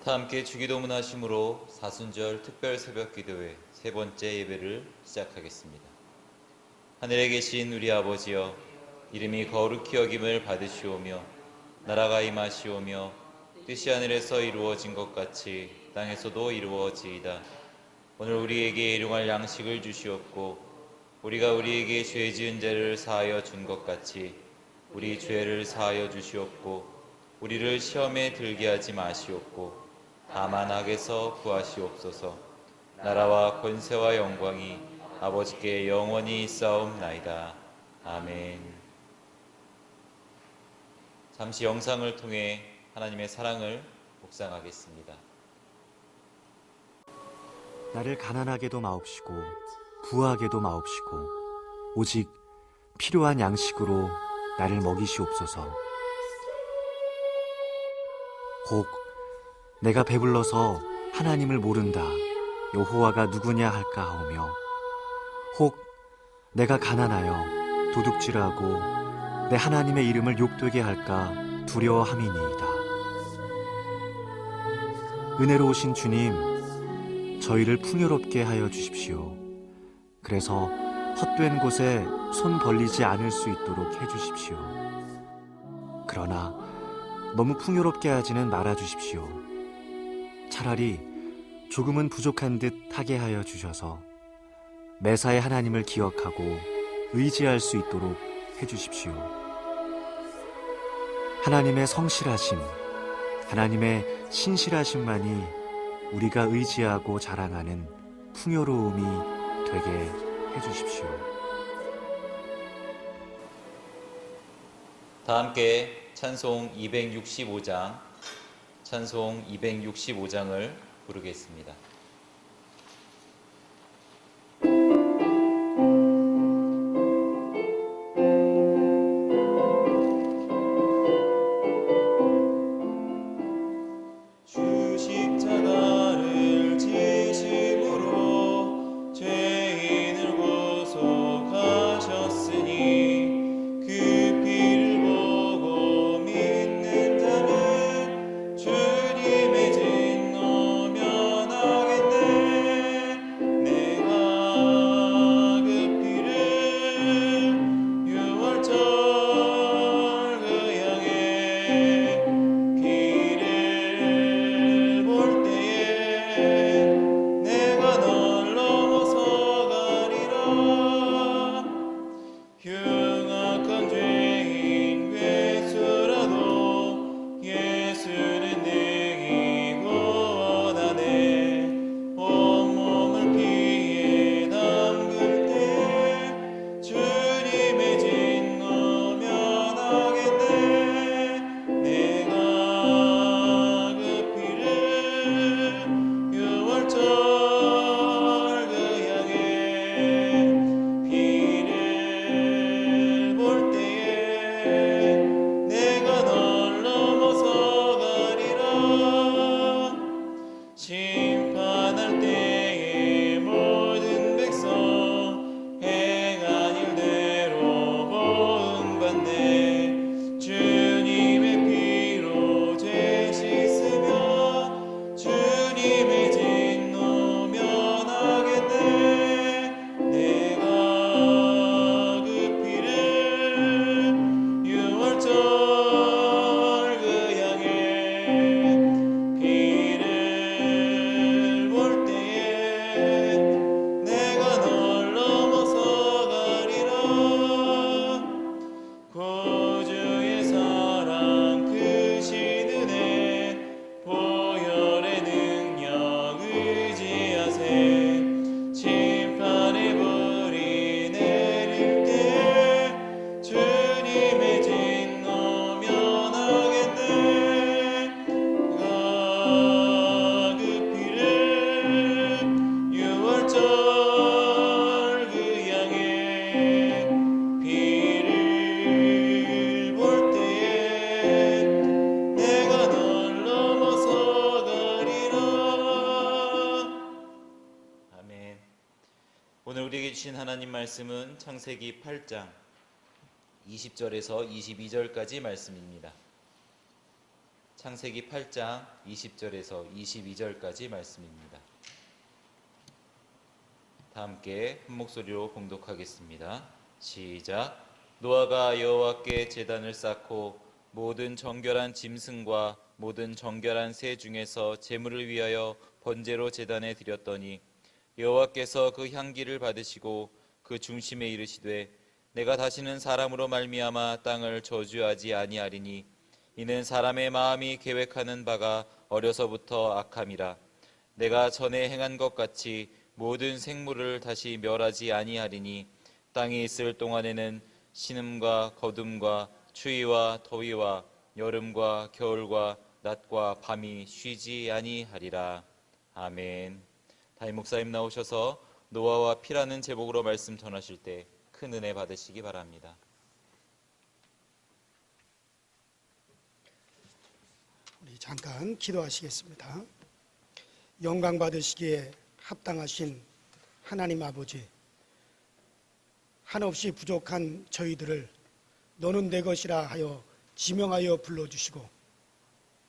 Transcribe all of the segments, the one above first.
다 함께 주기도문 하심으로 사순절 특별 새벽 기도회 세 번째 예배를 시작하겠습니다. 하늘에 계신 우리 아버지여, 이름이 거룩히 여김을 받으시오며 나라가 임하시오며 뜻이 하늘에서 이루어진 것 같이 땅에서도 이루어지이다. 오늘 우리에게 일용할 양식을 주시옵고 우리가 우리에게 죄 지은 자를 사하여 준 것 같이 우리 죄를 사하여 주시옵고 우리를 시험에 들게 하지 마시옵고 다만 악에서 구하시옵소서. 나라와 권세와 영광이 아버지께 영원히 있사옵나이다. 아멘. 잠시 영상을 통해 하나님의 사랑을 묵상하겠습니다. 나를 가난하게도 마옵시고 부하게도 마옵시고 오직 필요한 양식으로 나를 먹이시옵소서. 혹 내가 배불러서 하나님을 모른다, 여호와가 누구냐 할까 하오며, 혹 내가 가난하여 도둑질하고 내 하나님의 이름을 욕되게 할까 두려워함이니이다. 은혜로우신 주님, 저희를 풍요롭게 하여 주십시오. 그래서 헛된 곳에 손 벌리지 않을 수 있도록 해주십시오. 그러나 너무 풍요롭게 하지는 말아 주십시오. 차라리 조금은 부족한 듯 하게 하여 주셔서 매사에 하나님을 기억하고 의지할 수 있도록 해주십시오. 하나님의 성실하심, 하나님의 신실하심만이 우리가 의지하고 자랑하는 풍요로움이 되게 해주십시오. 다 함께 찬송 265장을 부르겠습니다. 오늘 우리에게 주신 하나님 말씀은 창세기 8장 20절에서 22절까지 말씀입니다. 창세기 8장 20절에서 22절까지 말씀입니다. 다 함께 한 목소리로 봉독하겠습니다. 시작. 노아가 여호와께 제단을 쌓고 모든 정결한 짐승과 모든 정결한 새 중에서 제물을 위하여 번제로 제단에 드렸더니 여호와께서 그 향기를 받으시고 그 중심에 이르시되 내가 다시는 사람으로 말미암아 땅을 저주하지 아니하리니 이는 사람의 마음이 계획하는 바가 어려서부터 악함이라. 내가 전에 행한 것 같이 모든 생물을 다시 멸하지 아니하리니 땅에 있을 동안에는 신음과 거둠과 추위와 더위와 여름과 겨울과 낮과 밤이 쉬지 아니하리라. 아멘. 담임 목사님 나오셔서 노아와 피라는 제목으로 말씀 전하실 때 큰 은혜 받으시기 바랍니다. 우리 잠깐 기도하시겠습니다. 영광 받으시기에 합당하신 하나님 아버지, 한없이 부족한 저희들을 너는 내 것이라 하여 지명하여 불러주시고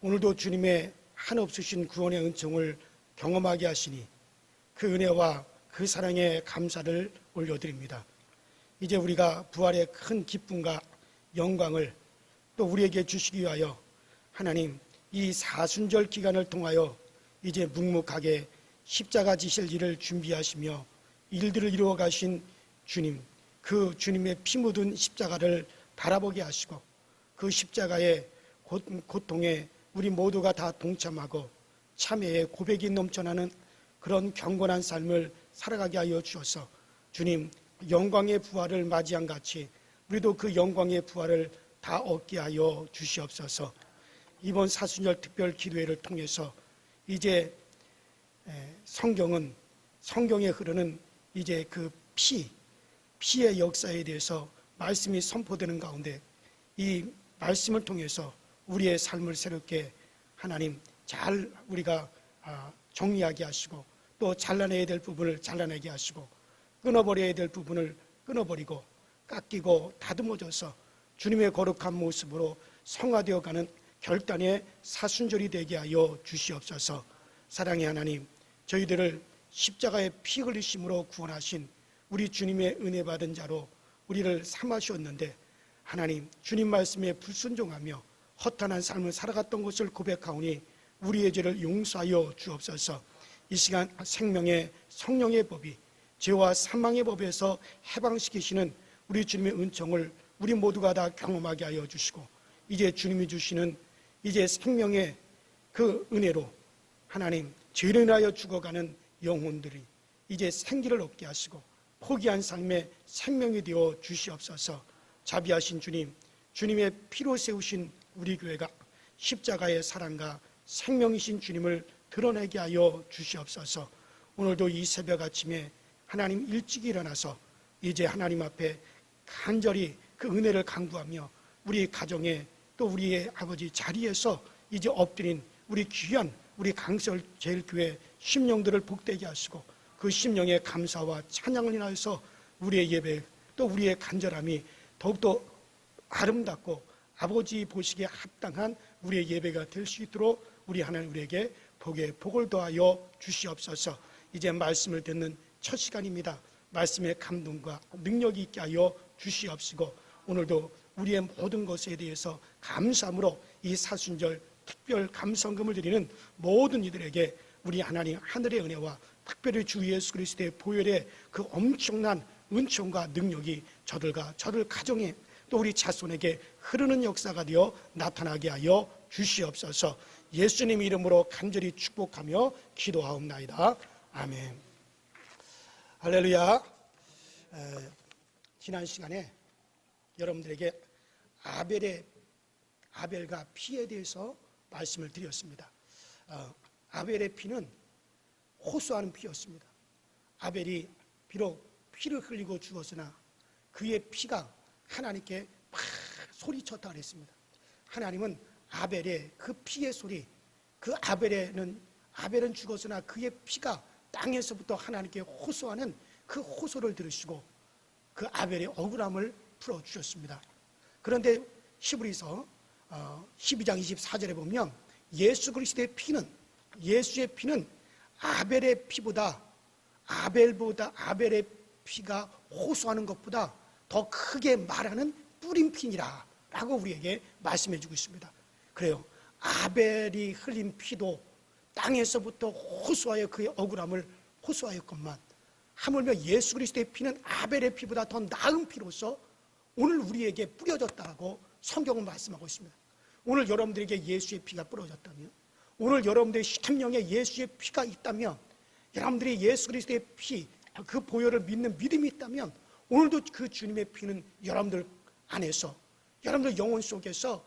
오늘도 주님의 한없으신 구원의 은총을 경험하게 하시니 그 은혜와 그 사랑에 감사를 올려드립니다. 이제 우리가 부활의 큰 기쁨과 영광을 또 우리에게 주시기 위하여 하나님 이 사순절 기간을 통하여 이제 묵묵하게 십자가 지실 일을 준비하시며 일들을 이루어 가신 주님, 그 주님의 피 묻은 십자가를 바라보게 하시고 그 십자가의 고통에 우리 모두가 다 동참하고 참회의 고백이 넘쳐나는 그런 경건한 삶을 살아가게 하여 주셔서 주님 영광의 부활을 맞이한 같이 우리도 그 영광의 부활을 다 얻게 하여 주시옵소서. 이번 사순절 특별 기도회를 통해서 이제 성경에 흐르는 이제 그 피의 역사에 대해서 말씀이 선포되는 가운데 이 말씀을 통해서 우리의 삶을 새롭게 하나님 잘 우리가 정리하게 하시고 또 잘라내야 될 부분을 잘라내게 하시고 끊어버려야 될 부분을 끊어버리고 깎이고 다듬어져서 주님의 거룩한 모습으로 성화되어가는 결단의 사순절이 되게 하여 주시옵소서. 사랑의 하나님, 저희들을 십자가의 피 흘리심으로 구원하신 우리 주님의 은혜 받은 자로 우리를 삼으셨는데 하나님 주님 말씀에 불순종하며 허탄한 삶을 살아갔던 것을 고백하오니 우리의 죄를 용서하여 주옵소서. 이 시간 생명의 성령의 법이 죄와 사망의 법에서 해방시키시는 우리 주님의 은총을 우리 모두가 다 경험하게 하여 주시고 이제 주님이 주시는 이제 생명의 그 은혜로 하나님 죄를 인하여 죽어가는 영혼들이 이제 생기를 얻게 하시고 포기한 삶의 생명이 되어 주시옵소서. 자비하신 주님, 주님의 피로 세우신 우리 교회가 십자가의 사랑과 생명이신 주님을 드러내게 하여 주시옵소서. 오늘도 이 새벽 아침에 하나님 일찍 일어나서 이제 하나님 앞에 간절히 그 은혜를 간구하며 우리 가정에 또 우리의 아버지 자리에서 이제 엎드린 우리 귀한 우리 강설제일교회 심령들을 복되게 하시고 그 심령의 감사와 찬양을 인하여서 우리의 예배 또 우리의 간절함이 더욱더 아름답고 아버지 보시기에 합당한 우리의 예배가 될 수 있도록 우리 하나님 우리에게 복에 복을 더하여 주시옵소서. 이제 말씀을 듣는 첫 시간입니다. 말씀의 감동과 능력이 있게 하여 주시옵시고 오늘도 우리의 모든 것에 대해서 감사함으로 이 사순절 특별 감성금을 드리는 모든 이들에게 우리 하나님 하늘의 은혜와 특별히 주 예수 그리스도의 보혈의 그 엄청난 은총과 능력이 저들과 저들 가정에 또 우리 자손에게 흐르는 역사가 되어 나타나게 하여 주시옵소서. 예수님 이름으로 간절히 축복하며 기도하옵나이다. 아멘. 할렐루야. 지난 시간에 여러분들에게 아벨과 피에 대해서 말씀을 드렸습니다. 아벨의 피는 호소하는 피였습니다. 아벨이 비록 피를 흘리고 죽었으나 그의 피가 하나님께 막 소리쳤다 그랬습니다. 하나님은 아벨의 그 피의 소리, 그 아벨은 죽었으나 그의 피가 땅에서부터 하나님께 호소하는 그 호소를 들으시고 그 아벨의 억울함을 풀어주셨습니다. 그런데 히브리서 12장 24절에 보면 예수 그리스도의 피는, 예수의 피는 아벨의 피가 호소하는 것보다 더 크게 말하는 뿌린 피니라 라고 우리에게 말씀해 주고 있습니다. 그래요. 아벨이 흘린 피도 땅에서부터 호소하여 그의 억울함을 호소하였건만, 하물며 예수 그리스도의 피는 아벨의 피보다 더 나은 피로서 오늘 우리에게 뿌려졌다고 성경은 말씀하고 있습니다. 오늘 여러분들에게 예수의 피가 뿌려졌다면, 오늘 여러분들의 심령에 예수의 피가 있다면, 여러분들이 예수 그리스도의 피, 그 보혈을 믿는 믿음이 있다면, 오늘도 그 주님의 피는 여러분들 안에서, 여러분들 영혼 속에서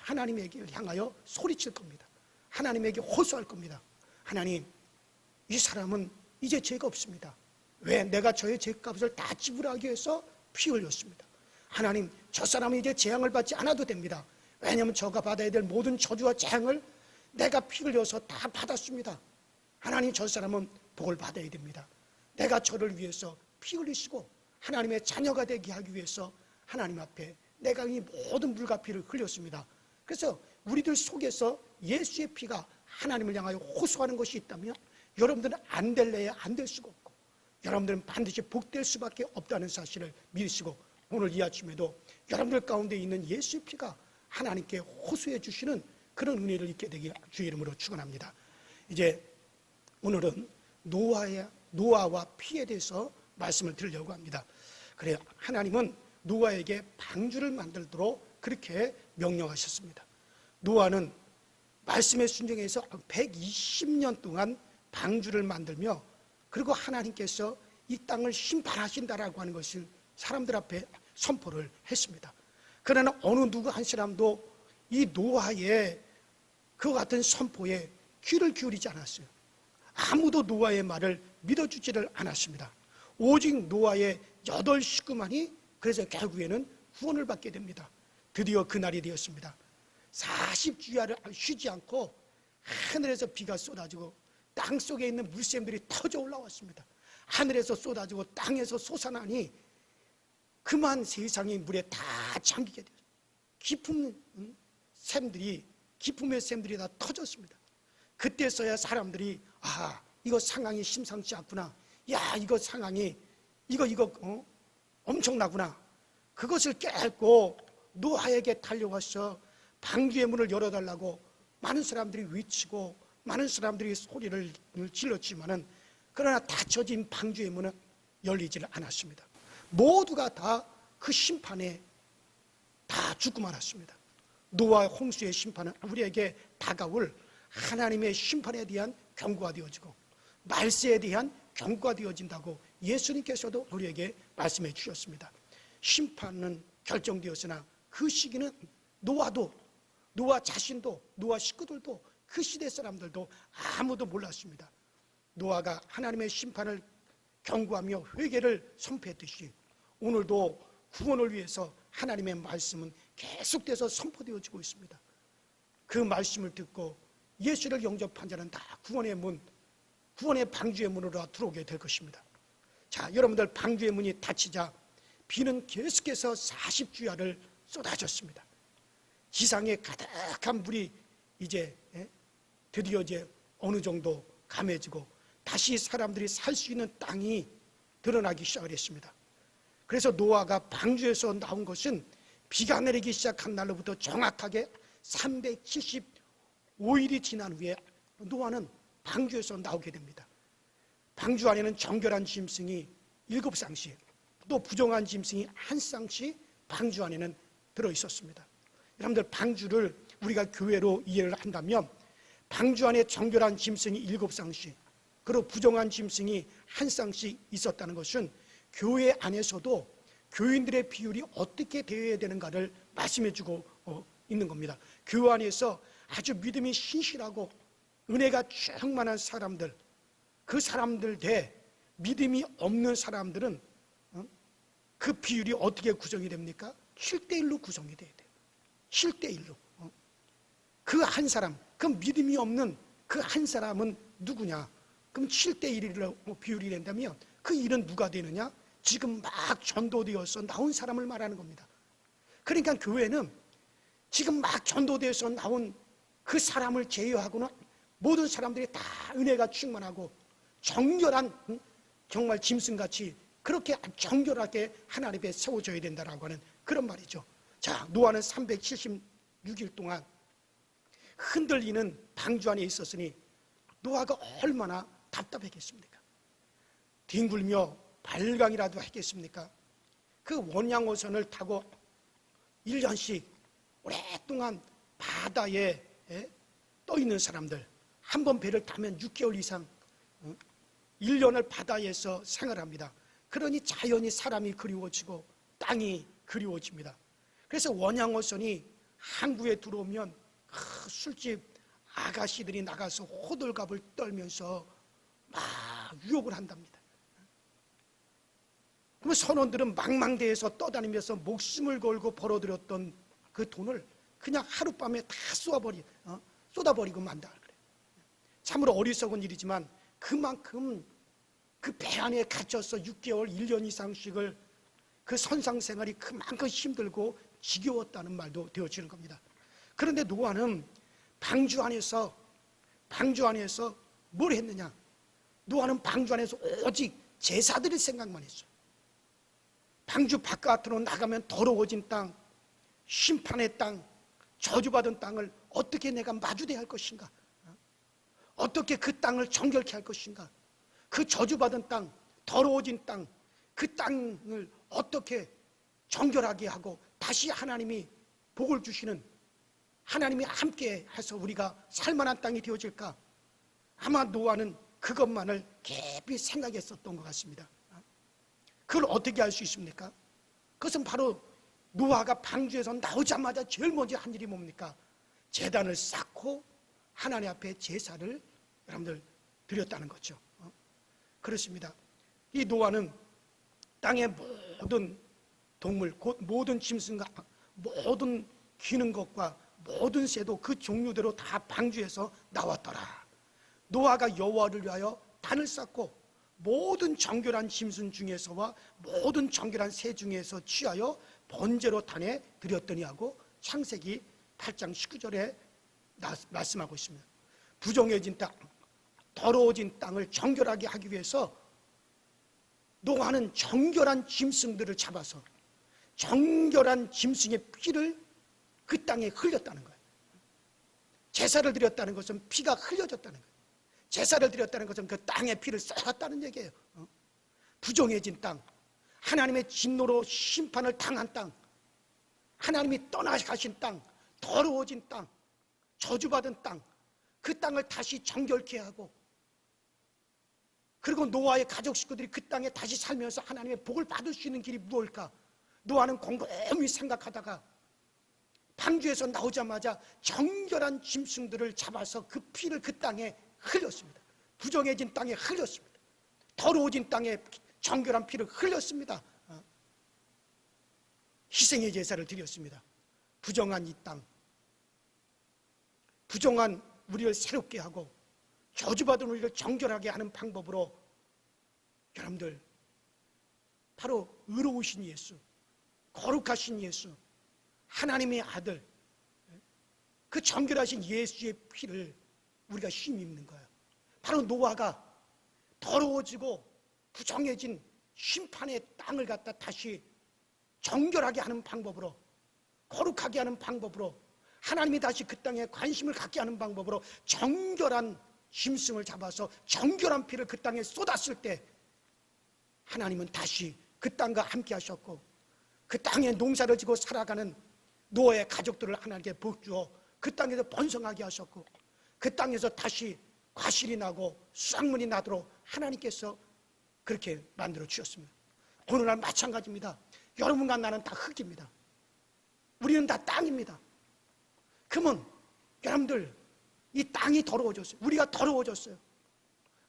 하나님에게 향하여 소리칠 겁니다. 하나님에게 호소할 겁니다. 하나님, 이 사람은 이제 죄가 없습니다. 왜? 내가 저의 죄값을 다 지불하기 위해서 피 흘렸습니다. 하나님, 저 사람은 이제 재앙을 받지 않아도 됩니다. 왜냐하면 저가 받아야 될 모든 저주와 재앙을 내가 피 흘려서 다 받았습니다. 하나님, 저 사람은 복을 받아야 됩니다. 내가 저를 위해서 피 흘리시고 하나님의 자녀가 되게 하기 위해서 하나님 앞에 내가 이 모든 물과 피를 흘렸습니다. 그래서 우리들 속에서 예수의 피가 하나님을 향하여 호소하는 것이 있다면, 여러분들은 안 될래야 안 될 수가 없고, 여러분들은 반드시 복될 수밖에 없다는 사실을 믿으시고, 오늘 이 아침에도 여러분들 가운데 있는 예수의 피가 하나님께 호소해 주시는 그런 은혜를 있게 되길 주의 이름으로 축원합니다. 이제 오늘은 노아와 피에 대해서 말씀을 드리려고 합니다. 그래요. 하나님은 노아에게 방주를 만들도록 그렇게 명령하셨습니다. 노아는 말씀에 순종해서 120년 동안 방주를 만들며, 그리고 하나님께서 이 땅을 심판하신다라고 하는 것을 사람들 앞에 선포를 했습니다. 그러나 어느 누구 한 사람도 이 노아의 그 같은 선포에 귀를 기울이지 않았어요. 아무도 노아의 말을 믿어주지를 않았습니다. 오직 노아의 8 식구만이 그래서 결국에는 구원을 받게 됩니다. 드디어 그날이 되었습니다. 40주야를 쉬지 않고 하늘에서 비가 쏟아지고 땅 속에 있는 물샘들이 터져 올라왔습니다. 하늘에서 쏟아지고 땅에서 솟아나니 그만 세상이 물에 다 잠기게 되었습니다. 기품의 샘들이 다 터졌습니다. 그때서야 사람들이 이거 상황이 심상치 않구나. 이거 상황이 엄청나구나. 그것을 깨닫고 노아에게 달려와서 방주의 문을 열어달라고 많은 사람들이 외치고 많은 사람들이 소리를 질렀지만은, 그러나 닫혀진 방주의 문은 열리지를 않았습니다. 모두가 다 그 심판에 다 죽고 말았습니다. 노아 홍수의 심판은 우리에게 다가올 하나님의 심판에 대한 경고가 되어지고 말세에 대한 경고가 되어진다고 예수님께서도 우리에게 말씀해 주셨습니다. 심판은 결정되었으나 그 시기는 노아 자신도, 노아 식구들도, 그 시대 사람들도 아무도 몰랐습니다. 노아가 하나님의 심판을 경고하며 회개를 선포했듯이 오늘도 구원을 위해서 하나님의 말씀은 계속돼서 선포되어지고 있습니다. 그 말씀을 듣고 예수를 영접한 자는 다 구원의 방주의 문으로 들어오게 될 것입니다. 자, 여러분들, 방주의 문이 닫히자 비는 계속해서 40주야를 쏟아졌습니다. 지상에 가득한 물이 드디어 이제 어느 정도 감해지고 다시 사람들이 살 수 있는 땅이 드러나기 시작을 했습니다. 그래서 노아가 방주에서 나온 것은 비가 내리기 시작한 날로부터 정확하게 375일이 지난 후에 노아는 방주에서 나오게 됩니다. 방주 안에는 정결한 짐승이 7쌍씩, 또 부정한 짐승이 1쌍씩 방주 안에는 들어있었습니다. 여러분들, 방주를 우리가 교회로 이해를 한다면 방주 안에 정결한 짐승이 7쌍씩, 그리고 부정한 짐승이 1쌍씩 있었다는 것은 교회 안에서도 교인들의 비율이 어떻게 되어야 되는가를 말씀해주고 있는 겁니다. 교회 안에서 아주 믿음이 신실하고 은혜가 충만한 사람들, 그 사람들 대 믿음이 없는 사람들은 그 비율이 어떻게 구성이 됩니까? 7대1로 구성이 돼야 돼요. 7대1로. 그 한 사람, 그 믿음이 없는 그 한 사람은 누구냐? 그럼 7대1로 비율이 된다면 그 일은 누가 되느냐? 지금 막 전도되어서 나온 사람을 말하는 겁니다. 그러니까 교회는 지금 막 전도되어서 나온 그 사람을 제외하고는 모든 사람들이 다 은혜가 충만하고 정결한, 정말 짐승같이 그렇게 정결하게 하나님 앞에 세워져야 된다라고 하는 그런 말이죠. 자, 노아는 376일 동안 흔들리는 방주 안에 있었으니 노아가 얼마나 답답했겠습니까? 뒹굴며 발광이라도 했겠습니까? 그 원양어선을 타고 1년씩 오랫동안 바다에 떠 있는 사람들, 한 번 배를 타면 6개월 이상 1년을 바다에서 생활합니다. 그러니 자연히 사람이 그리워지고 땅이 그리워집니다. 그래서 원양어선이 항구에 들어오면 술집 아가씨들이 나가서 호들갑을 떨면서 막 유혹을 한답니다. 그러면 선원들은 망망대해서 떠다니면서 목숨을 걸고 벌어들였던 그 돈을 그냥 하룻밤에 다 쏟아버리고 만다 그래요. 참으로 어리석은 일이지만 그만큼 그 배 안에 갇혀서 6개월, 1년 이상씩을 그 선상생활이 그만큼 힘들고 지겨웠다는 말도 되어지는 겁니다. 그런데 노아는 방주 안에서 뭘 했느냐? 노아는 방주 안에서 오직 제사드릴 생각만 했어요. 방주 바깥으로 나가면 더러워진 땅, 심판의 땅, 저주받은 땅을 어떻게 내가 마주대야 할 것인가? 어떻게 그 땅을 정결케 할 것인가? 그 저주받은 땅, 더러워진 땅, 그 땅을 어떻게 정결하게 하고 다시 하나님이 복을 주시는, 하나님이 함께 해서 우리가 살만한 땅이 되어질까? 아마 노아는 그것만을 깊이 생각했었던 것 같습니다. 그걸 어떻게 할 수 있습니까? 그것은 바로 노아가 방주에서 나오자마자 제일 먼저 한 일이 뭡니까? 제단을 쌓고 하나님 앞에 제사를 여러분들 드렸다는 거죠. 그렇습니다. 이 노아는 땅의 모든 동물, 곧 모든 짐승과 모든 기는 것과 모든 새도 그 종류대로 다 방주에서 나왔더라. 노아가 여호와를 위하여 단을 쌓고 모든 정결한 짐승 중에서와 모든 정결한 새 중에서 취하여 번제로 단에 드렸더니 하고 창세기 8장 19절에 말씀하고 있습니다. 부정해진 땅, 더러워진 땅을 정결하게 하기 위해서 노아는 정결한 짐승들을 잡아서 정결한 짐승의 피를 그 땅에 흘렸다는 거예요. 제사를 드렸다는 것은 피가 흘려졌다는 거예요. 제사를 드렸다는 것은 그 땅의 피를 쏟았다는 얘기예요. 부정해진 땅, 하나님의 진노로 심판을 당한 땅, 하나님이 떠나가신 땅, 더러워진 땅, 저주받은 땅, 그 땅을 다시 정결케 하고, 그리고 노아의 가족 식구들이 그 땅에 다시 살면서 하나님의 복을 받을 수 있는 길이 무엇일까? 노아는 곰곰이 생각하다가 방주에서 나오자마자 정결한 짐승들을 잡아서 그 피를 그 땅에 흘렸습니다. 부정해진 땅에 흘렸습니다. 더러워진 땅에 정결한 피를 흘렸습니다. 희생의 제사를 드렸습니다. 부정한 이 땅, 부정한 우리를 새롭게 하고 저주받은 우리를 정결하게 하는 방법으로 여러분들 바로 의로우신 예수, 거룩하신 예수, 하나님의 아들, 그 정결하신 예수의 피를 우리가 힘입는 거예요. 바로 노아가 더러워지고 부정해진 심판의 땅을 갖다 다시 정결하게 하는 방법으로, 거룩하게 하는 방법으로, 하나님이 다시 그 땅에 관심을 갖게 하는 방법으로 정결한 짐승을 잡아서 정결한 피를 그 땅에 쏟았을 때 하나님은 다시 그 땅과 함께 하셨고, 그 땅에 농사를 지고 살아가는 노아의 가족들을 하나님께 복주어 그 땅에서 번성하게 하셨고, 그 땅에서 다시 과실이 나고 수확물이 나도록 하나님께서 그렇게 만들어 주셨습니다. 오늘날 마찬가지입니다. 여러분과 나는 다 흙입니다. 우리는 다 땅입니다. 그러면 여러분들, 이 땅이 더러워졌어요. 우리가 더러워졌어요.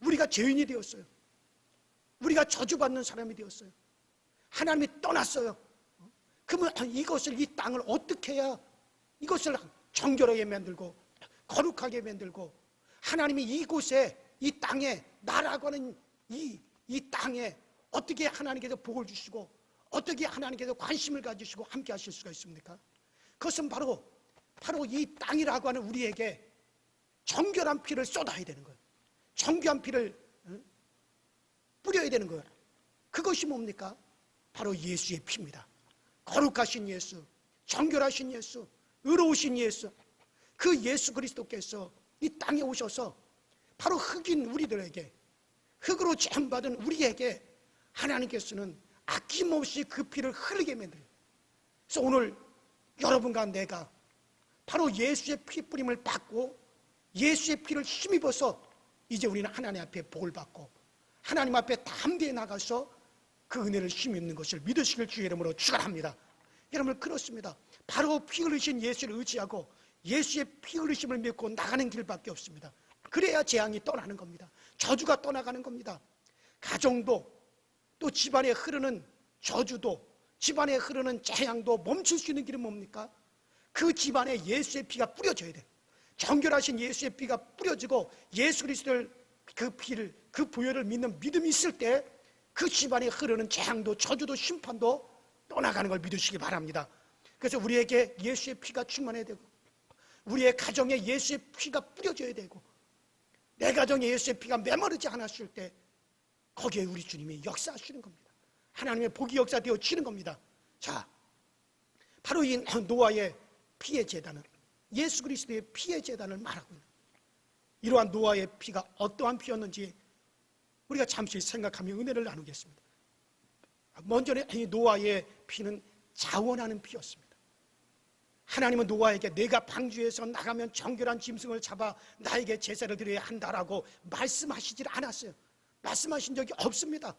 우리가 죄인이 되었어요. 우리가 저주받는 사람이 되었어요. 하나님이 떠났어요. 그러면 이것을, 이 땅을 어떻게 해야 이것을 정결하게 만들고 거룩하게 만들고, 하나님이 이곳에, 이 땅에, 나라고 하는 이 땅에 어떻게 하나님께서 복을 주시고 어떻게 하나님께서 관심을 가지시고 함께 하실 수가 있습니까? 그것은 바로 바로 이 땅이라고 하는 우리에게 정결한 피를 쏟아야 되는 거예요. 정결한 피를 뿌려야 되는 거예요. 그것이 뭡니까? 바로 예수의 피입니다. 거룩하신 예수, 정결하신 예수, 의로우신 예수, 그 예수 그리스도께서 이 땅에 오셔서 바로 흑인 우리들에게, 흑으로 죄받은 우리에게 하나님께서는 아낌없이 그 피를 흐르게 만들어요. 그래서 오늘 여러분과 내가 바로 예수의 피 뿌림을 받고 예수의 피를 힘입어서 이제 우리는 하나님 앞에 복을 받고 하나님 앞에 담대히 나가서 그 은혜를 힘입는 것을 믿으시길 주의 이름으로 축원합니다. 여러분, 그렇습니다. 바로 피 흘리신 예수를 의지하고 예수의 피 흘리심을 믿고 나가는 길밖에 없습니다. 그래야 재앙이 떠나는 겁니다. 저주가 떠나가는 겁니다. 가정도, 또 집안에 흐르는 저주도, 집안에 흐르는 재앙도 멈출 수 있는 길은 뭡니까? 그 집안에 예수의 피가 뿌려져야 돼요. 정결하신 예수의 피가 뿌려지고 예수 그리스도를, 그 피를, 그 부여를 믿는 믿음이 있을 때 그 집안에 흐르는 재앙도 저주도 심판도 떠나가는 걸 믿으시기 바랍니다. 그래서 우리에게 예수의 피가 충만해야 되고 우리의 가정에 예수의 피가 뿌려져야 되고 내 가정에 예수의 피가 메마르지 않았을 때 거기에 우리 주님이 역사하시는 겁니다. 하나님의 복이 역사되어지는 겁니다. 자, 바로 이 노아의 피의 제단은 예수 그리스도의 피의 제단을 말하고 있는, 이러한 노아의 피가 어떠한 피였는지 우리가 잠시 생각하며 은혜를 나누겠습니다. 먼저 이 노아의 피는 자원하는 피였습니다. 하나님은 노아에게 내가 방주에서 나가면 정결한 짐승을 잡아 나에게 제사를 드려야 한다라고 말씀하시질 않았어요. 말씀하신 적이 없습니다.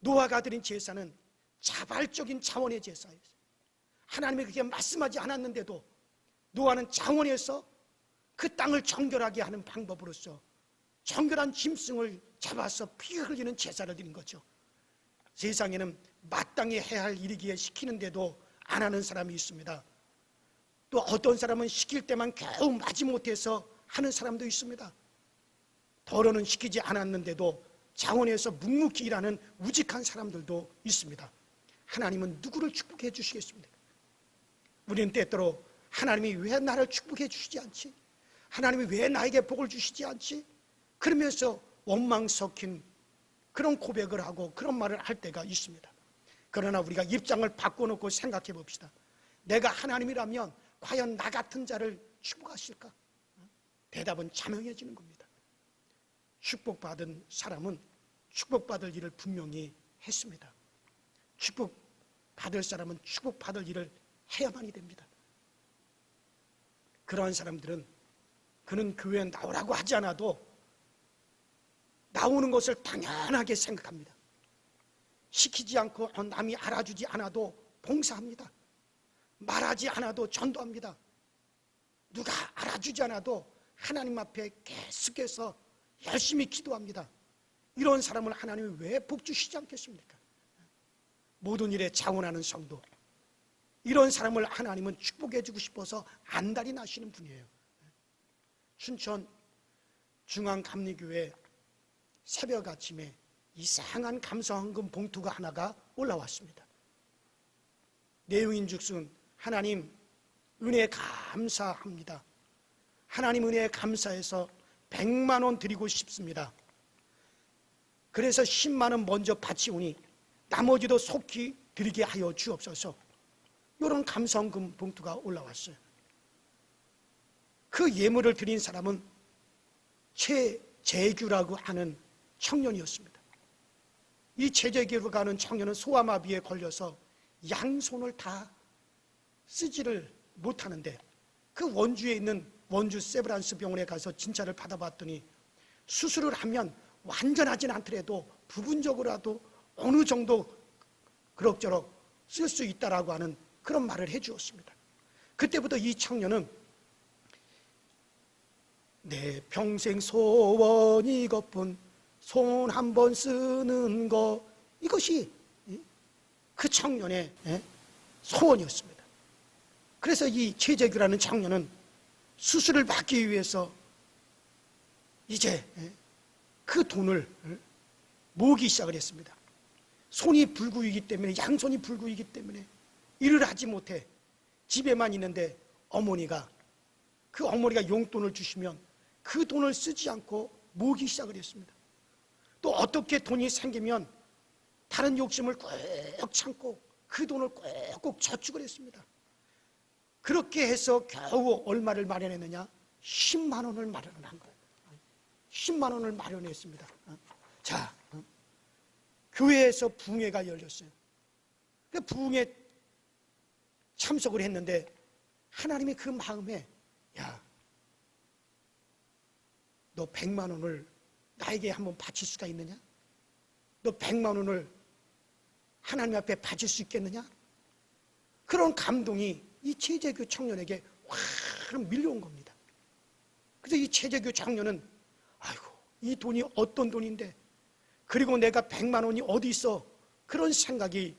노아가 드린 제사는 자발적인 자원의 제사였어요. 하나님이 그렇게 말씀하지 않았는데도 노아는 자원해서 그 땅을 정결하게 하는 방법으로서 정결한 짐승을 잡아서 피 흘리는 제사를 드린 거죠. 세상에는 마땅히 해야 할 일이기에 시키는데도 안 하는 사람이 있습니다. 또 어떤 사람은 시킬 때만 겨우 마지못해서 하는 사람도 있습니다. 더러는 시키지 않았는데도 자원해서 묵묵히 일하는 우직한 사람들도 있습니다. 하나님은 누구를 축복해 주시겠습니까? 우리는 때때로 하나님이 왜 나를 축복해 주시지 않지? 하나님이 왜 나에게 복을 주시지 않지? 그러면서 원망 섞인 그런 고백을 하고 그런 말을 할 때가 있습니다. 그러나 우리가 입장을 바꿔놓고 생각해 봅시다. 내가 하나님이라면 과연 나 같은 자를 축복하실까? 대답은 자명해지는 겁니다. 축복받은 사람은 축복받을 일을 분명히 했습니다. 축복받을 사람은 축복받을 일을 해야만이 됩니다. 그러한 사람들은 그는 교회에 나오라고 하지 않아도 나오는 것을 당연하게 생각합니다. 시키지 않고 남이 알아주지 않아도 봉사합니다. 말하지 않아도 전도합니다. 누가 알아주지 않아도 하나님 앞에 계속해서 열심히 기도합니다. 이런 사람을 하나님이 왜 복 주시지 않겠습니까? 모든 일에 자원하는 성도, 이런 사람을 하나님은 축복해 주고 싶어서 안달이 나시는 분이에요. 춘천 중앙감리교회 새벽 아침에 이상한 감사헌금 봉투가 하나가 올라왔습니다. 내용인즉슨 하나님 은혜 감사합니다. 하나님 은혜에 감사해서 100만 원 드리고 싶습니다. 그래서 10만 원 먼저 바치오니 나머지도 속히 드리게 하여 주옵소서. 이런 감사헌금 봉투가 올라왔어요. 그 예물을 드린 사람은 최재규라고 하는 청년이었습니다. 이 최재규라고 하는 청년은 소아마비에 걸려서 양손을 다 쓰지를 못하는데 그 원주에 있는 원주 세브란스 병원에 가서 진찰을 받아봤더니 수술을 하면 완전하진 않더라도 부분적으로라도 어느 정도 그럭저럭 쓸 수 있다라고 하는 그런 말을 해주었습니다. 그때부터 이 청년은 내 평생 소원이 이것뿐, 손 한 번 쓰는 거, 이것이 그 청년의 소원이었습니다. 그래서 이 최재규라는 청년은 수술을 받기 위해서 이제 그 돈을 모으기 시작을 했습니다. 손이 불구이기 때문에, 양손이 불구이기 때문에 일을 하지 못해 집에만 있는데 어머니가 용돈을 주시면 그 돈을 쓰지 않고 모으기 시작을 했습니다. 또 어떻게 돈이 생기면 다른 욕심을 꾹 참고 그 돈을 꾹꾹 저축을 했습니다. 그렇게 해서 겨우 얼마를 마련했느냐? 10만 원을 마련을 한 거예요. 10만 원을 마련했습니다. 자, 교회에서 부흥회가 열렸어요. 그 부흥회 참석을 했는데 하나님이 그 마음에, 야, 너 100만 원을 나에게 한번 바칠 수가 있느냐? 너 100만 원을 하나님 앞에 바칠 수 있겠느냐? 그런 감동이 이 최재규 청년에게 확 밀려온 겁니다. 그래서 이 최재규 청년은, 아이고, 이 돈이 어떤 돈인데, 그리고 내가 100만 원이 어디 있어? 그런 생각이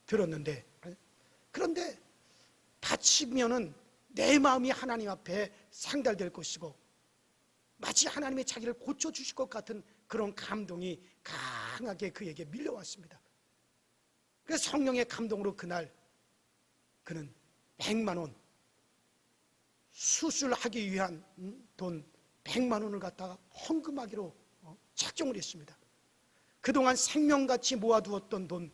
들었는데, 그런데 바치면은 내 마음이 하나님 앞에 상달될 것이고 마치 하나님이 자기를 고쳐주실 것 같은 그런 감동이 강하게 그에게 밀려왔습니다. 그래서 성령의 감동으로 그날 그는 100만 원, 수술하기 위한 돈 100만 원을 갖다가 헌금하기로 작정을 했습니다. 그동안 생명같이 모아두었던 돈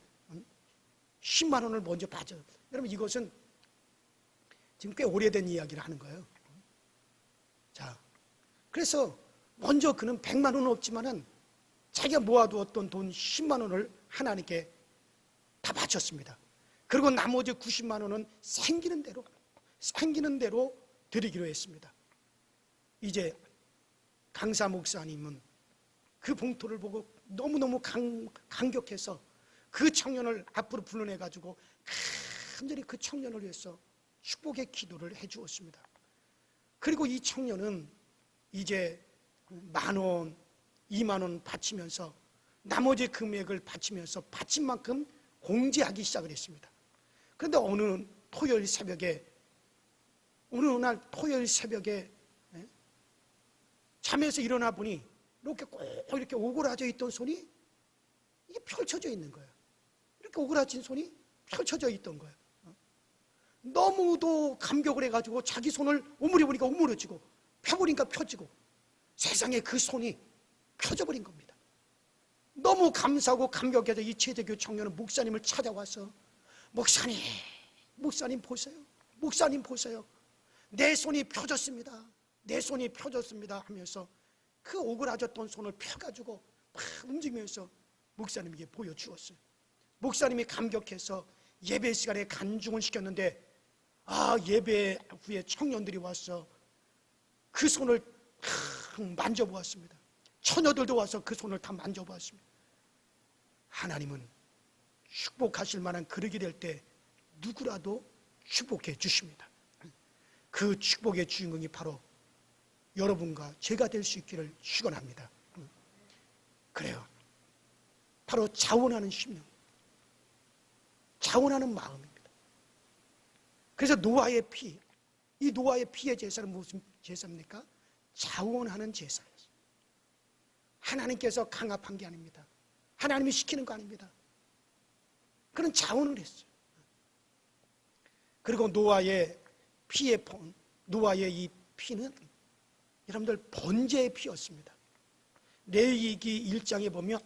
10만 원을 먼저 받아. 여러분, 이것은 지금 꽤 오래된 이야기를 하는 거예요. 자, 그래서 먼저 그는 100만 원은 없지만은 자기가 모아두었던 돈 10만 원을 하나님께 다 바쳤습니다. 그리고 나머지 90만 원은 생기는 대로 드리기로 했습니다. 이제 강사 목사님은 그 봉투를 보고 너무너무 감격해서 그 청년을 앞으로 불러내가지고 간절히 그 청년을 위해서 축복의 기도를 해주었습니다. 그리고 이 청년은 이제 10,000원, 20,000원 바치면서 나머지 금액을 바치면서 바친 만큼 공제하기 시작을 했습니다. 그런데 어느 날 토요일 새벽에 잠에서 일어나 보니 이렇게 오그라져 있던 손이 이게 펼쳐져 있는 거예요. 이렇게 오그라진 손이 펼쳐져 있던 거예요. 너무도 감격을 해가지고 자기 손을 오므려보니까 오므려지고 펴보니까 펴지고 세상에 그 손이 펴져버린 겁니다. 너무 감사하고 감격해서 이 최재규 청년은 목사님을 찾아와서 목사님 보세요. 내 손이 펴졌습니다. 내 손이 펴졌습니다 하면서 그 오그라졌던 손을 펴가지고 막 움직이면서 목사님에게 보여주었어요. 목사님이 감격해서 예배 시간에 간증을 시켰는데 예배 후에 청년들이 와서 그 손을 만져보았습니다. 처녀들도 와서 그 손을 다 만져보았습니다. 하나님은 축복하실 만한 그릇이 될 때 누구라도 축복해 주십니다. 그 축복의 주인공이 바로 여러분과 제가 될 수 있기를 축원합니다. 그래요. 바로 자원하는 심령, 자원하는 마음입니다. 그래서 노아의 피, 이 노아의 피의 제사는 무슨 제사입니까? 자원하는 제사였어요. 하나님께서 강압한 게 아닙니다. 하나님이 시키는 거 아닙니다. 그런 자원을 했어요. 그리고 노아의 이 피는 여러분들 번제의 피였습니다. 레위기 1장에 보면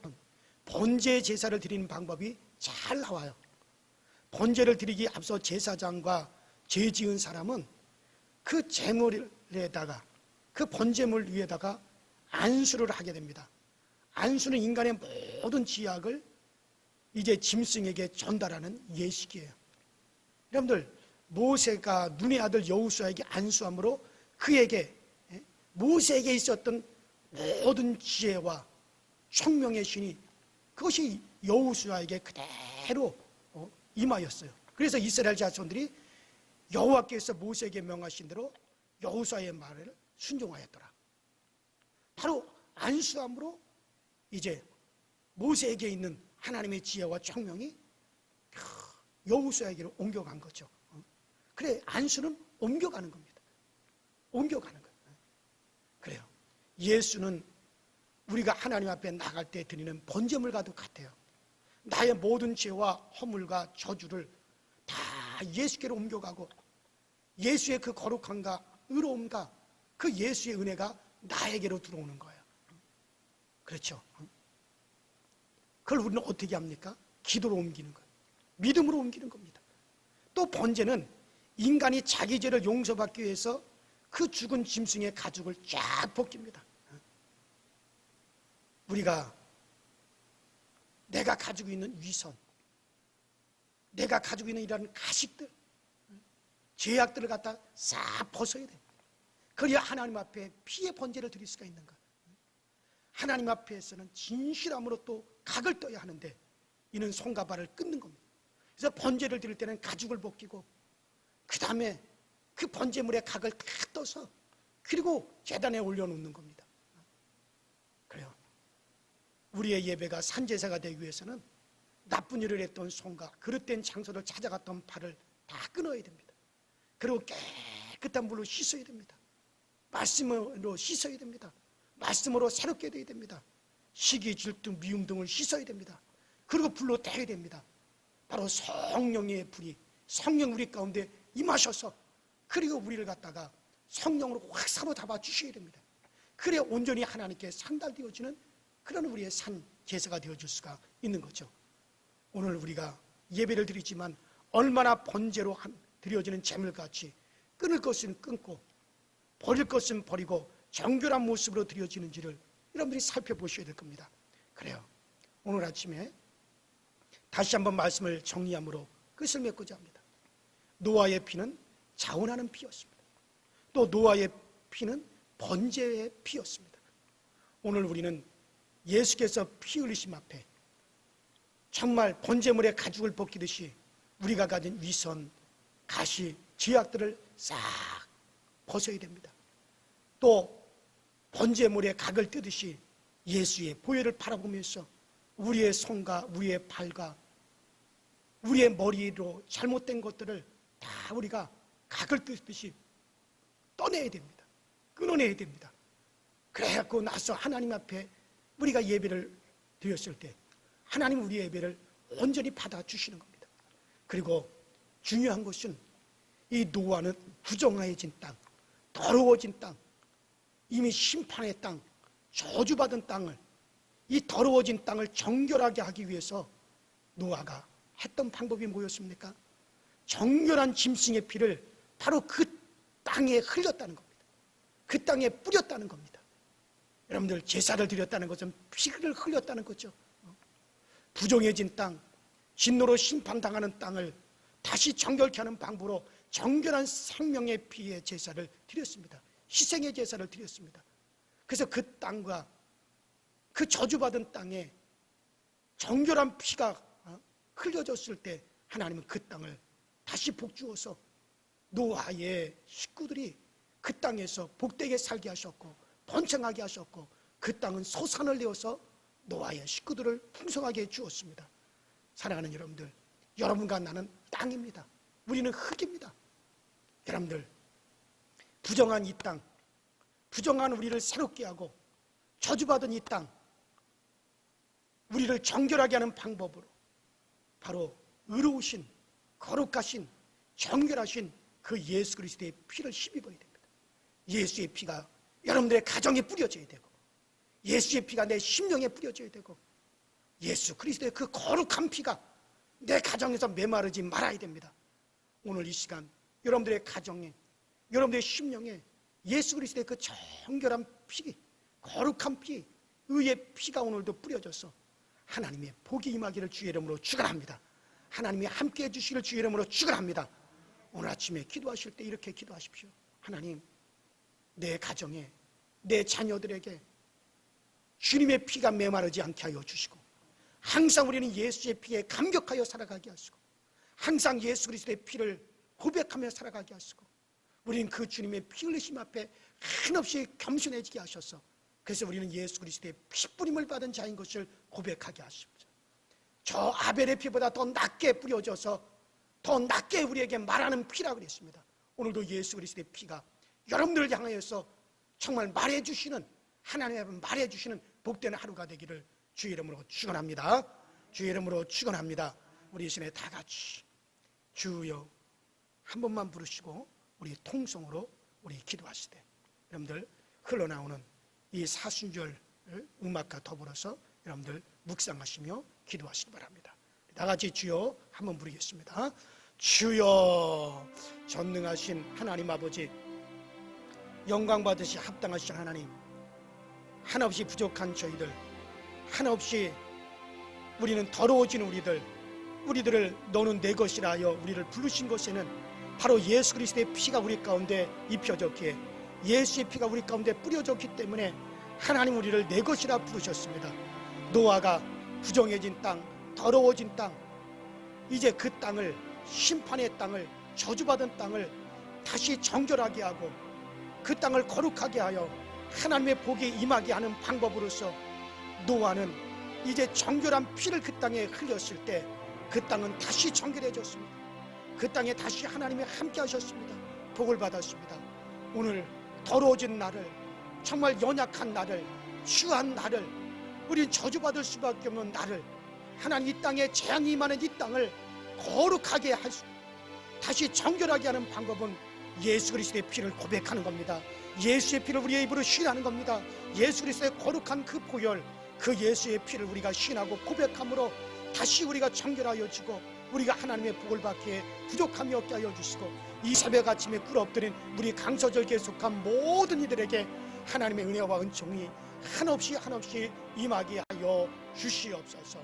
번제 제사를 드리는 방법이 잘 나와요. 번제를 드리기 앞서 제사장과 죄 지은 사람은 그 제물에다가 그 번제물 위에다가 안수를 하게 됩니다. 안수는 인간의 모든 지약을 이제 짐승에게 전달하는 예식이에요. 여러분들, 모세가 눈의 아들 여호수아에게 안수함으로 그에게 모세에게 있었던 모든 지혜와 총명의 신이 그것이 여호수아에게 그대로 임하였어요. 그래서 이스라엘 자손들이 여호와께서 모세에게 명하신 대로 여호수아의 말을 순종하였더라. 바로 안수함으로 이제 모세에게 있는 하나님의 지혜와 총명이 여호수아에게로 옮겨간 거죠. 그래, 안수는 옮겨가는 겁니다. 옮겨가는 거예요. 그래요. 예수는 우리가 하나님 앞에 나갈 때 드리는 번제물과도 같아요. 나의 모든 죄와 허물과 저주를 다 예수께로 옮겨가고 예수의 그 거룩함과 의로움과 그 예수의 은혜가 나에게로 들어오는 거예요. 그렇죠? 그걸 우리는 어떻게 합니까? 기도로 옮기는 거예요. 믿음으로 옮기는 겁니다. 또 번제는 인간이 자기 죄를 용서받기 위해서 그 죽은 짐승의 가죽을 쫙 벗깁니다. 우리가 내가 가지고 있는 위선, 내가 가지고 있는 이런 가식들, 죄악들을 갖다 싹 벗어야 돼. 그래야 하나님 앞에 피의 번제를 드릴 수가 있는 거야. 하나님 앞에서는 진실함으로 또 각을 떠야 하는데 이는 손과 발을 끊는 겁니다. 그래서 번제를 드릴 때는 가죽을 벗기고 그 다음에 그 번제물의 각을 다 떠서 그리고 제단에 올려놓는 겁니다. 그래요. 우리의 예배가 산제사가 되기 위해서는 나쁜 일을 했던 손과 그릇된 장소를 찾아갔던 발을 다 끊어야 됩니다. 그리고 깨끗한 물로 씻어야 됩니다. 말씀으로 씻어야 됩니다. 말씀으로 새롭게 되어야 됩니다. 시기, 질투, 미움 등을 씻어야 됩니다. 그리고 불로 태워야 됩니다. 바로 성령의 불이 성령 우리 가운데 임하셔서 그리고 우리를 갖다가 성령으로 확 사로잡아 주셔야 됩니다. 그래야 온전히 하나님께 상달되어지는 그런 우리의 산 제사가 되어줄 수가 있는 거죠. 오늘 우리가 예배를 드리지만 얼마나 번제로 드려지는 제물같이 끊을 것은 끊고 버릴 것은 버리고 정결한 모습으로 드려지는지를 여러분들이 살펴보셔야 될 겁니다. 그래요. 오늘 아침에 다시 한번 말씀을 정리함으로 끝을 맺고자 합니다. 노아의 피는 자원하는 피였습니다. 또 노아의 피는 번제의 피였습니다. 오늘 우리는 예수께서 피 흘리심 앞에 정말 번제물의 가죽을 벗기듯이 우리가 가진 위선, 가시, 죄악들을 싹 벗어야 됩니다. 또 번제물의 각을 뜨듯이 예수의 보혈을 바라보면서 우리의 손과 우리의 발과 우리의 머리로 잘못된 것들을 다 우리가 각을 뜨듯이 떠내야 됩니다. 끊어내야 됩니다. 그래갖고 나서 하나님 앞에 우리가 예배를 드렸을 때 하나님 우리의 예배를 온전히 받아주시는 겁니다. 그리고 중요한 것은 이 노아는 부정하여진 땅, 더러워진 땅, 이미 심판의 땅, 저주받은 땅을, 이 더러워진 땅을 정결하게 하기 위해서 노아가 했던 방법이 뭐였습니까? 정결한 짐승의 피를 바로 그 땅에 흘렸다는 겁니다. 그 땅에 뿌렸다는 겁니다. 여러분들 제사를 드렸다는 것은 피를 흘렸다는 거죠. 부정해진 땅, 진노로 심판당하는 땅을 다시 정결케 하는 방법으로 정결한 생명의 피의 제사를 드렸습니다. 희생의 제사를 드렸습니다. 그래서 그 땅과 그 저주받은 땅에 정결한 피가 흘려졌을 때 하나님은 그 땅을 다시 복주어서 노아의 식구들이 그 땅에서 복되게 살게 하셨고 번창하게 하셨고 그 땅은 소산을 내어서 노아의 식구들을 풍성하게 주었습니다. 사랑하는 여러분들, 여러분과 나는 땅입니다. 우리는 흙입니다. 여러분들, 부정한 이 땅, 부정한 우리를 새롭게 하고 저주받은 이 땅, 우리를 정결하게 하는 방법으로 바로 의로우신, 거룩하신, 정결하신 그 예수 그리스도의 피를 힘입어야 됩니다. 예수의 피가 여러분들의 가정에 뿌려져야 되고 예수의 피가 내 심령에 뿌려져야 되고 예수 그리스도의 그 거룩한 피가 내 가정에서 메마르지 말아야 됩니다. 오늘 이 시간 여러분들의 가정에, 여러분들의 심령에 예수 그리스도의 그 정결한 피, 거룩한 피, 의의 피가 오늘도 뿌려져서 하나님의 복이 임하기를 주의 이름으로 축원합니다. 하나님이 함께해 주시기를 주의 이름으로 축원합니다. 오늘 아침에 기도하실 때 이렇게 기도하십시오. 하나님, 내 가정에, 내 자녀들에게 주님의 피가 메마르지 않게 하여 주시고 항상 우리는 예수의 피에 감격하여 살아가게 하시고 항상 예수 그리스도의 피를 고백하며 살아가게 하시고 우리는 그 주님의 피 흘리심 앞에 한없이 겸손해지게 하셔서 그래서 우리는 예수 그리스도의 피뿌림을 받은 자인 것을 고백하게 하십시오. 저 아벨의 피보다 더 낮게 뿌려져서 더 낮게 우리에게 말하는 피라고 그랬습니다. 오늘도 예수 그리스도의 피가 여러분들을 향하여서 정말 말해주시는, 하나님의 말해주시는 복된 하루가 되기를 주의 이름으로 축원합니다. 주의 이름으로 축원합니다. 우리 이 시간에 다 같이 주여 한 번만 부르시고 우리 통성으로 우리 기도하시되 여러분들 흘러나오는 이 사순절 음악과 더불어서 여러분들 묵상하시며 기도하시기 바랍니다. 다같이 주여 한번 부르겠습니다. 주여, 전능하신 하나님 아버지, 영광 받으시 합당하신 하나님, 하나없이 부족한 저희들, 하나없이 우리는 더러워진 우리들을 너는 내 것이라 하여 우리를 부르신 것에는 바로 예수 그리스도의 피가 우리 가운데 입혀졌기에, 예수의 피가 우리 가운데 뿌려졌기 때문에 하나님 우리를 내 것이라 부르셨습니다. 노아가 부정해진 땅, 더러워진 땅, 이제 그 땅을, 심판의 땅을, 저주받은 땅을 다시 정결하게 하고 그 땅을 거룩하게 하여 하나님의 복이 임하게 하는 방법으로서 노아는 이제 정결한 피를 그 땅에 흘렸을 때 그 땅은 다시 정결해졌습니다. 그 땅에 다시 하나님이 함께 하셨습니다. 복을 받았습니다. 오늘 더러워진 나를, 정말 연약한 나를, 추한 나를, 우린 저주받을 수밖에 없는 나를, 하나님 이 땅에 재앙이 임하는 이 땅을 거룩하게 할 수, 다시 정결하게 하는 방법은 예수 그리스도의 피를 고백하는 겁니다. 예수의 피를 우리의 입으로 시인하는 겁니다. 예수 그리스도의 거룩한 그 보혈, 그 예수의 피를 우리가 시인하고 고백함으로 다시 우리가 정결하여지고 우리가 하나님의 복을 받기에 부족함이 없게 하여 주시고, 이 새벽 아침에 꿇 엎드린 우리 강서절기에 속한 모든 이들에게 하나님의 은혜와 은총이 한없이 임하게 하여 주시옵소서.